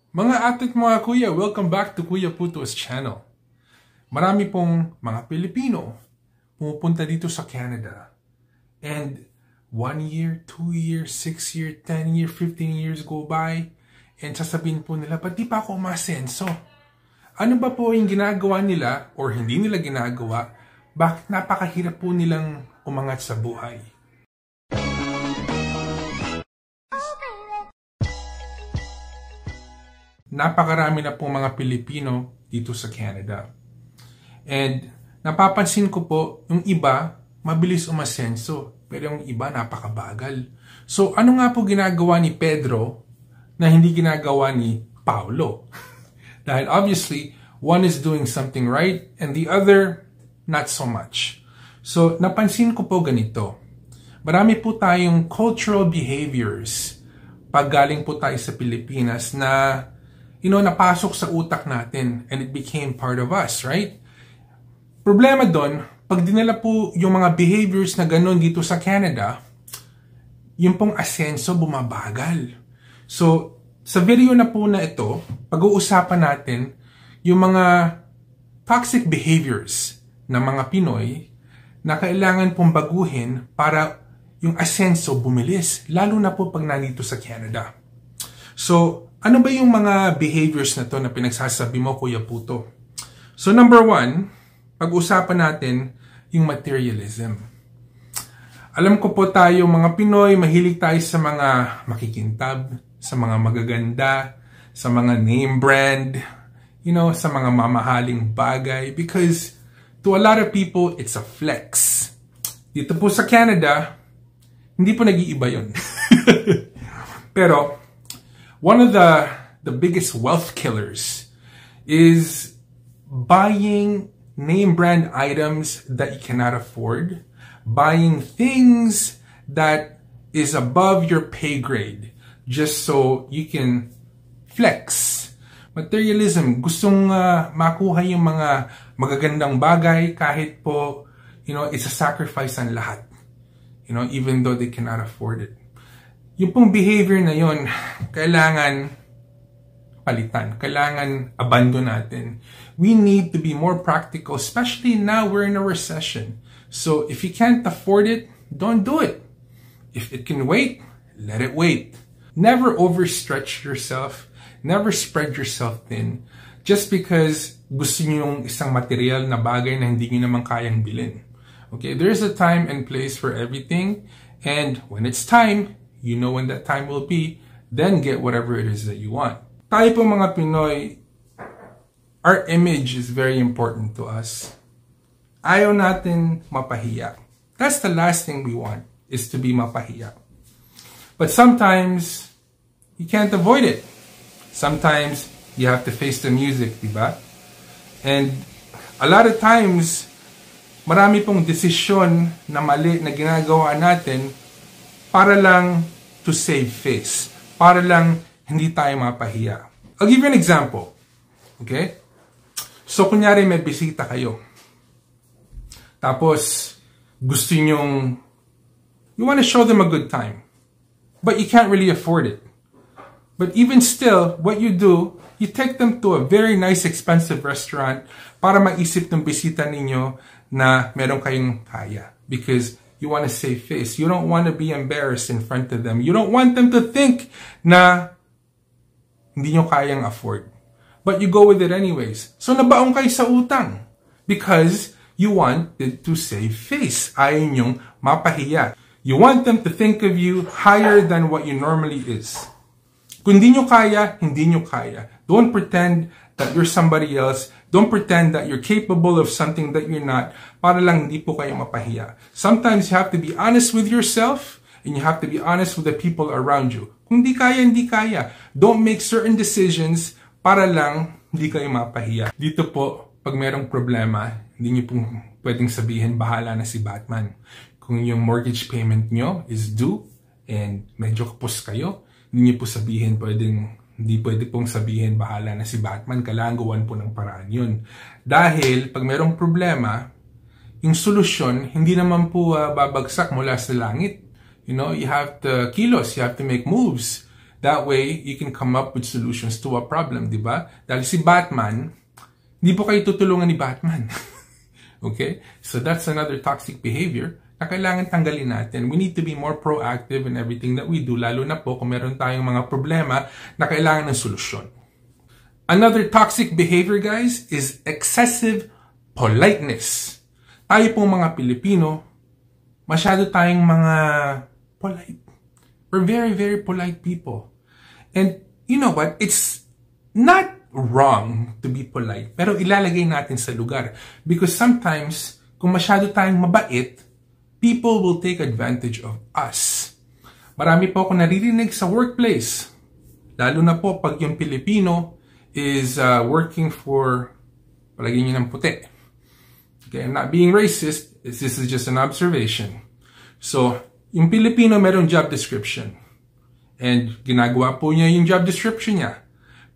Mga atit mga kuya, welcome back to Kuya Puto's channel. Marami pong mga Pilipino pumupunta dito sa Canada. And 1 year, 2 years, 6 years, 10 years, 15 years go by. And sasabihin po nila, ba't di pa ako umasenso? Ano ba po yung ginagawa nila or hindi nila ginagawa? Bakit napakahirap po nilang umangat sa buhay? Napakarami na pong mga Pilipino dito sa Canada. And napapansin ko po, yung iba, mabilis umasenso. Pero yung iba, napakabagal. So ano nga po ginagawa ni Pedro na hindi ginagawa ni Paulo? Dahil obviously, one is doing something right and the other, not so much. So napansin ko po ganito. Marami po tayong cultural behaviors pag galing po tayo sa Pilipinas na napasok sa utak natin and it became part of us, right? Problema doon, pag dinala po yung mga behaviors na ganun dito sa Canada, yung pong asenso bumabagal. So, sa video na po na ito, pag-uusapan natin yung mga toxic behaviors ng mga Pinoy na kailangan pong baguhin para yung asenso bumilis, lalo na po pag nandito sa Canada. So, ano ba yung mga behaviors na to na pinagsasabi mo, Kuya Puto? So, number 1, pag-usapan natin yung materialism. Alam ko po tayo, mga Pinoy, mahilig tayo sa mga makikintab, sa mga magaganda, sa mga name brand, sa mga mamahaling bagay. Because to a lot of people, it's a flex. Dito po sa Canada, hindi po nag-iiba yun. Pero, one of the biggest wealth killers is buying name brand items that you cannot afford, buying things that is above your pay grade just so you can flex. Materialism, gustong makuha yung mga magagandang bagay kahit po, it's a sacrifice ang lahat. Even though they cannot afford it. Yung pong behavior na yun, kailangan palitan. Kailangan abandon natin. We need to be more practical, especially now we're in a recession. So if you can't afford it, don't do it. If it can wait, let it wait. Never overstretch yourself. Never spread yourself thin. Just because gusto niyo yung isang material na bagay na hindi niyo naman kayang bilhin. Okay, there's a time and place for everything. And when it's time, you know when that time will be, then get whatever it is that you want. Tayo po mga Pinoy, our image is very important to us. Ayaw natin mapahiya. That's the last thing we want, is to be mapahiya. But sometimes, you can't avoid it. Sometimes, you have to face the music, diba? And a lot of times, marami pong desisyon na mali na ginagawa natin para lang to save face. Para lang hindi tayo mapahiya. I'll give you an example. Okay? So, kunyari may bisita kayo. Tapos, gusto nyong, you want to show them a good time. But you can't really afford it. But even still, what you do, you take them to a very nice, expensive restaurant para maisip ng bisita ninyo na meron kayong kaya. Because you want to save face. You don't want to be embarrassed in front of them. You don't want them to think na hindi nyo kayang afford. But you go with it anyways. So nabaong kayo sa utang. Because you wanted to save face. Ayaw nyong mapahiya. You want them to think of you higher than what you normally is. Kung hindi nyo kaya, hindi nyo kaya. Don't pretend that you're somebody else. Don't pretend that you're capable of something that you're not para lang hindi po kayo mapahiya. Sometimes you have to be honest with yourself and you have to be honest with the people around you. Kung hindi kaya, hindi kaya. Don't make certain decisions para lang hindi kayo mapahiya. Dito po, pag merong problema, hindi nyo pong pwedeng sabihin bahala na si Batman. Kung yung mortgage payment nyo is due and medyo kapos kayo, hindi nyo po sabihin hindi pwede pong sabihin bahala na si Batman, kailangan gawan po ng paraan yun. Dahil pag merong problema, yung solusyon hindi naman po babagsak mula sa langit. You have to kilos, you have to make moves. That way, you can come up with solutions to a problem, di ba? Dahil si Batman, hindi po kayo tutulungan ni Batman. Okay? So that's another toxic behavior na kailangan tanggalin natin. We need to be more proactive in everything that we do, lalo na po kung meron tayong mga problema na kailangan ng solusyon. Another toxic behavior, guys, is excessive politeness. Tayo pong mga Pilipino, masyado tayong mga polite. We're very, very polite people. And you know what? It's not wrong to be polite, pero ilalagay natin sa lugar. Because sometimes, kung masyado tayong mabait, people will take advantage of us. Marami po ako naririnig sa workplace. Lalo na po pag yung Pilipino is working for, palagay nyo ng puti. Okay, I'm not being racist. This is just an observation. So, yung Pilipino merong job description. And ginagawa po niya yung job description niya.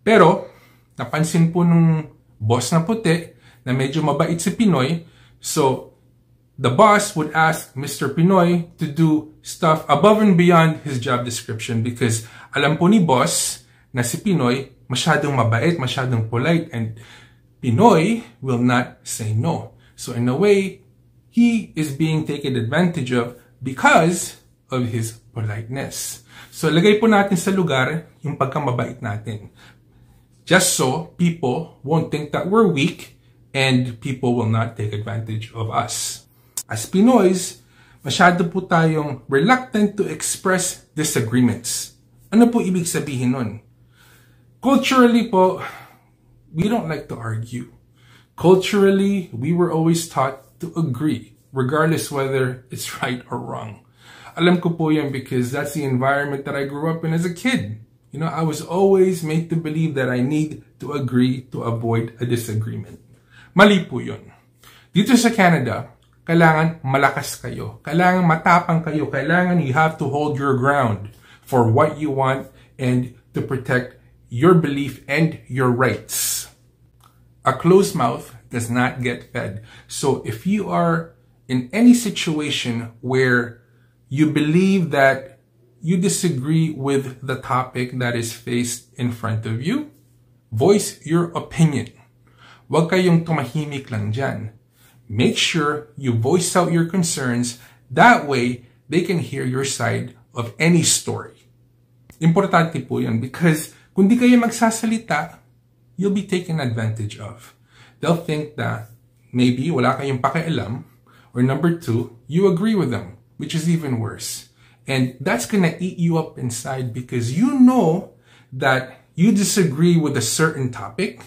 Pero, napansin po nung boss na puti na medyo mabait si Pinoy. So, the boss would ask Mr. Pinoy to do stuff above and beyond his job description because alam po ni boss na si Pinoy masyadong mabait, masyadong polite, and Pinoy will not say no. So in a way, he is being taken advantage of because of his politeness. So lagay po natin sa lugar yung pagkamabait natin. Just so people won't think that we're weak and people will not take advantage of us. As Pinoys, masyado po tayong reluctant to express disagreements. Ano po ibig sabihin nun? Culturally po, we don't like to argue. Culturally, we were always taught to agree, regardless whether it's right or wrong. Alam ko po yan because that's the environment that I grew up in as a kid. You know, I was always made to believe that I need to agree to avoid a disagreement. Mali po yun. Dito sa Canada, kailangan malakas kayo. Kailangan matapang kayo. Kailangan you have to hold your ground for what you want and to protect your belief and your rights. A closed mouth does not get fed. So if you are in any situation where you believe that you disagree with the topic that is faced in front of you, voice your opinion. Huwag kayong tumahimik lang dyan. Make sure you voice out your concerns. That way, they can hear your side of any story. Importante po yan because kung di kayo magsasalita, you'll be taken advantage of. They'll think that maybe wala kayong pakialam, or number two, you agree with them, which is even worse. And that's gonna eat you up inside because you know that you disagree with a certain topic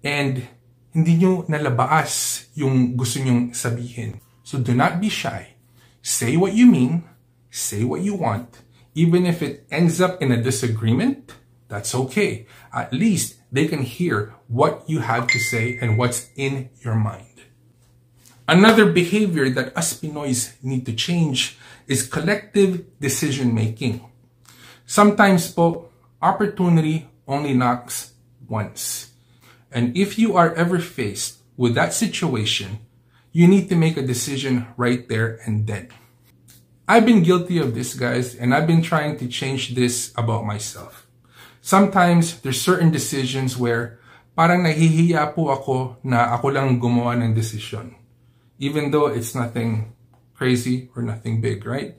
and hindi nyo nalabaas yung gusto nyong sabihin. So do not be shy. Say what you mean, say what you want. Even if it ends up in a disagreement, that's okay. At least they can hear what you have to say and what's in your mind. Another behavior that us Pinoys need to change is collective decision-making. Sometimes po, opportunity only knocks once. And if you are ever faced with that situation, you need to make a decision right there and then. I've been guilty of this, guys, and I've been trying to change this about myself. Sometimes, there's certain decisions where parang nahihiya po ako na ako lang gumawa ng desisyon. Even though it's nothing crazy or nothing big, right?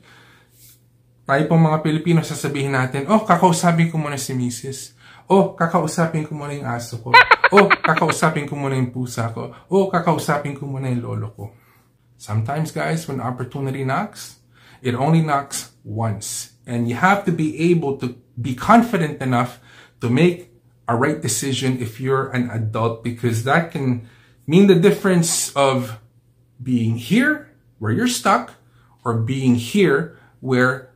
Tayo pong mga Pilipino sasabihin natin, oh, kakausapin ko muna si Mrs. Oh, kakausapin ko muna yung aso ko. Oh, kakausapin ko muna yung pusa ko. Oh, kakausapin ko muna yung lolo ko. Sometimes, guys, when opportunity knocks, it only knocks once. And you have to be able to be confident enough to make a right decision if you're an adult, because that can mean the difference of being here where you're stuck or being here where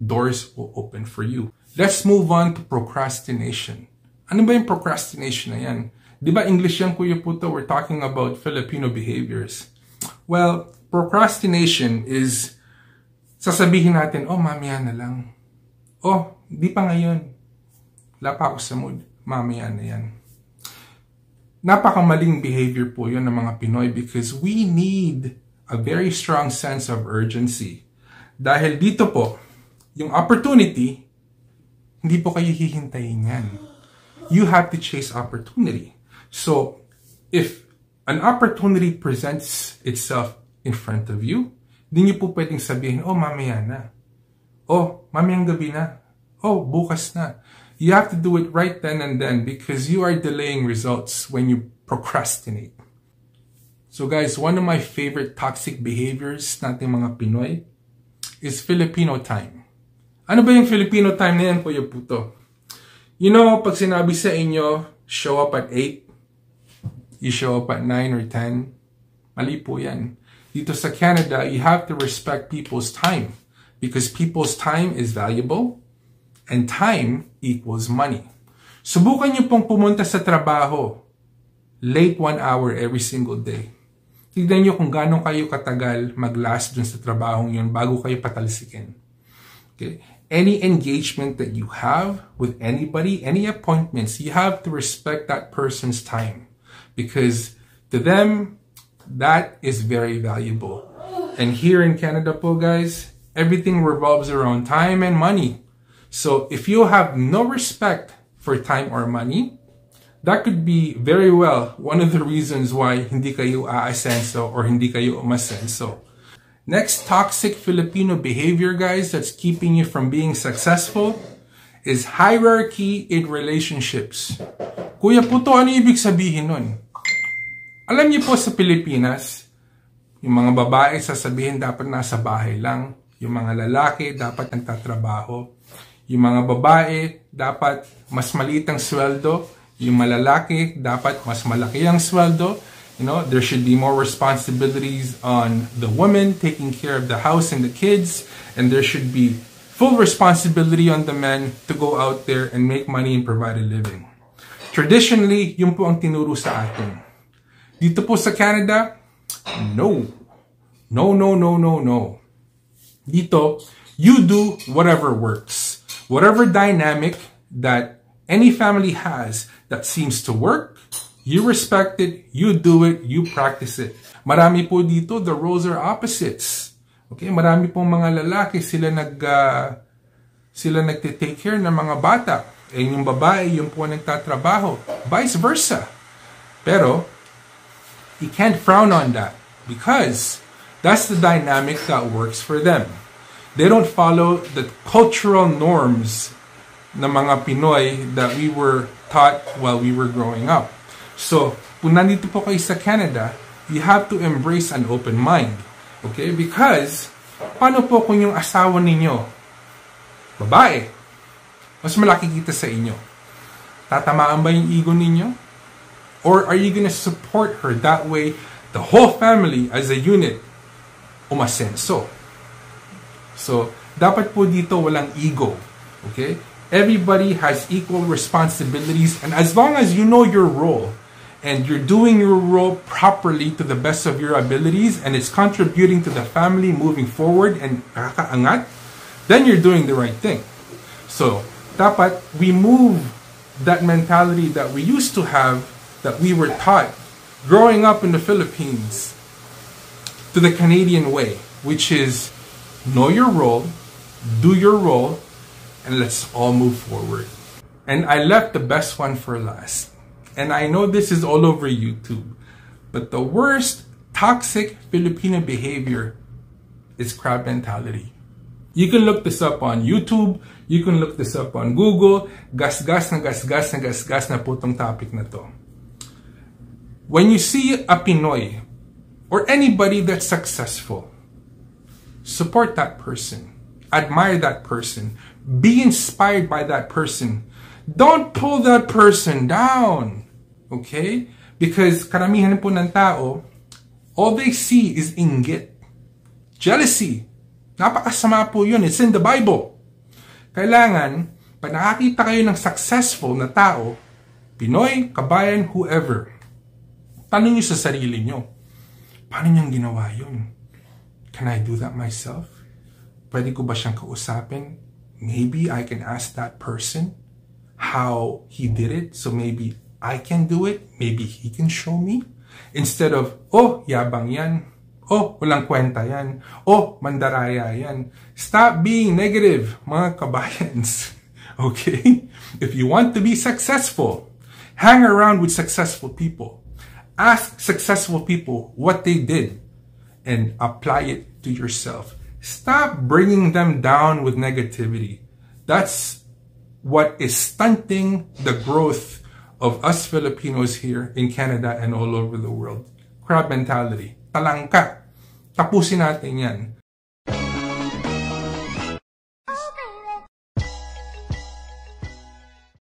doors will open for you. Let's move on to procrastination. Ano ba yung procrastination na yan? Di ba English yan, Kuya Puto? We're talking about Filipino behaviors. Well, procrastination is sasabihin natin, oh, mamaya na lang. Oh, di pa ngayon. Wala pa ako sa mood. Mamaya na yan. Napakamaling behavior po yun ng mga Pinoy because we need a very strong sense of urgency. Dahil dito po, yung opportunity, hindi po kayo hihintayin yan. You have to chase opportunity. So, if an opportunity presents itself in front of you, hindi niyo po pwedeng sabihin, oh, mamaya na. Oh, mamayang gabi na. Oh, bukas na. You have to do it right then and then because you are delaying results when you procrastinate. So guys, one of my favorite toxic behaviors nating mga Pinoy is Filipino time. Ano ba yung Filipino time na yan, Kuya Puto? You know, pag sinabi sa inyo, show up at 8, you show up at 9 or 10, mali po yan. Dito sa Canada, you have to respect people's time because people's time is valuable and time equals money. Subukan niyo pong pumunta sa trabaho late 1 hour every single day. Tignan niyo kung gaano kayo katagal mag-last dun sa trabahong yun bago kayo patalsikin. Okay? Any engagement that you have with anybody, any appointments, you have to respect that person's time because to them, that is very valuable. And here in Canada po, guys, everything revolves around time and money. So if you have no respect for time or money, that could be very well one of the reasons why hindi kayo aasenso or hindi kayo umasenso. Next toxic Filipino behavior, guys, that's keeping you from being successful is hierarchy in relationships. Kuya Puto, ano ibig sabihin nun? Alam niyo po sa Pilipinas, yung mga babae sasabihin dapat nasa bahay lang, yung mga lalaki dapat nagtatrabaho, yung mga babae dapat mas maliit ang sweldo, yung malalaki dapat mas malaki ang sweldo. You know, there should be more responsibilities on the woman taking care of the house and the kids, and there should be full responsibility on the men to go out there and make money and provide a living. Traditionally, yun po ang tinuro sa atin. Dito po sa Canada, no. No, no, no, no, no. Dito, you do whatever works. Whatever dynamic that any family has that seems to work, you respect it, you do it, you practice it. Marami po dito, the roles are opposites. Okay, marami pong mga lalaki, sila nagte-take care ng mga bata. Eh, yung babae, yung po nagtatrabaho. Vice versa. Pero, you can't frown on that because that's the dynamic that works for them. They don't follow the cultural norms ng mga Pinoy that we were taught while we were growing up. So, kung nandito po kayo sa Canada, you have to embrace an open mind. Okay? Because, paano po kung yung asawa ninyo, babae, mas malaki kita sa inyo? Tatamaan ba yung ego ninyo? Or are you gonna support her? That way, the whole family as a unit, umasenso. So, dapat po dito walang ego. Okay? Everybody has equal responsibilities, and as long as you know your role, and you're doing your role properly to the best of your abilities, and it's contributing to the family moving forward and kakaangat, then you're doing the right thing. So, dapat we move that mentality that we used to have, that we were taught growing up in the Philippines, to the Canadian way, which is know your role, do your role, and let's all move forward. And I left the best one for last. And I know this is all over YouTube, but the worst toxic Filipino behavior is crab mentality. You can look this up on YouTube, you can look this up on Google, gas-gas na po tong topic na to. When you see a Pinoy, or anybody that's successful, support that person, admire that person, be inspired by that person. Don't pull that person down. Okay? Because karamihan po ng tao, all they see is inggit. Jealousy. Napakasama po yun. It's in the Bible. Kailangan, pag nakakita kayo ng successful na tao, Pinoy, kabayan, whoever, tanong nyo sa sarili nyo, paano niyang ginawa yun? Can I do that myself? Pwede ko ba siyang kausapin? Maybe I can ask that person how he did it, so maybe I can do it, maybe he can show me. Instead of, oh, yabang yan. Oh, walang kwenta yan. Oh, mandaraya yan. Stop being negative, mga kabayans. Okay? If you want to be successful, hang around with successful people. Ask successful people what they did and apply it to yourself. Stop bringing them down with negativity. That's what is stunting the growth of us Filipinos here in Canada and all over the world. Crab mentality. Talangka. Tapusin natin yan.